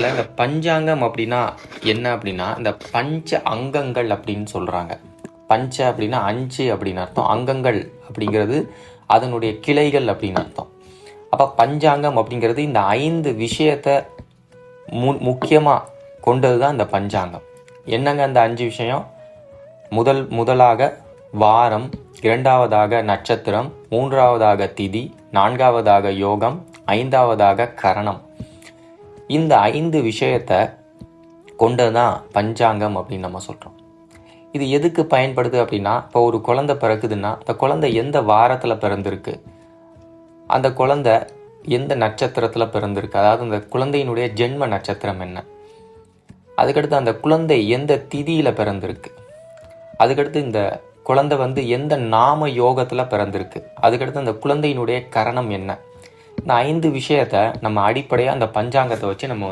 இந்த பஞ்சாங்கம் அப்படின்னா என்ன அப்படின்னா, இந்த பஞ்ச அங்கங்கள் அப்படின்னு சொல்கிறாங்க. பஞ்ச அப்படின்னா 5 அப்படின்னு அர்த்தம். அங்கங்கள் அப்படிங்கிறது அதனுடைய கிளைகள் அப்படின்னு அர்த்தம். அப்போ பஞ்சாங்கம் அப்படிங்கிறது இந்த 5 விஷயத்தை முக்கியமாக கொண்டது தான் இந்த பஞ்சாங்கம். என்னங்க அந்த 5 விஷயம்? முதலாக வாரம், இரண்டாவதாக நட்சத்திரம், மூன்றாவதாக திதி, நான்காவதாக யோகம், ஐந்தாவதாக கரணம். இந்த 5 விஷயத்தை கொண்டது தான் பஞ்சாங்கம் அப்படின்னு நம்ம சொல்கிறோம். இது எதுக்கு பயன்படுது அப்படின்னா, இப்போ ஒரு குழந்தை பிறக்குதுன்னா அந்த குழந்தை எந்த வாரத்தில் பிறந்திருக்கு, அந்த குழந்தை எந்த நட்சத்திரத்தில் பிறந்திருக்கு, அதாவது அந்த குழந்தையினுடைய ஜென்ம நட்சத்திரம் என்ன, அதுக்கடுத்து அந்த குழந்தை எந்த திதியில் பிறந்திருக்கு, அதுக்கடுத்து இந்த குழந்தை எந்த நாம யோகத்தில் பிறந்திருக்கு, அதுக்கடுத்து அந்த குழந்தையினுடைய கரணம் என்ன. இந்த 5 விஷயத்தை நம்ம அடிப்படையாக அந்த பஞ்சாங்கத்தை வச்சு நம்ம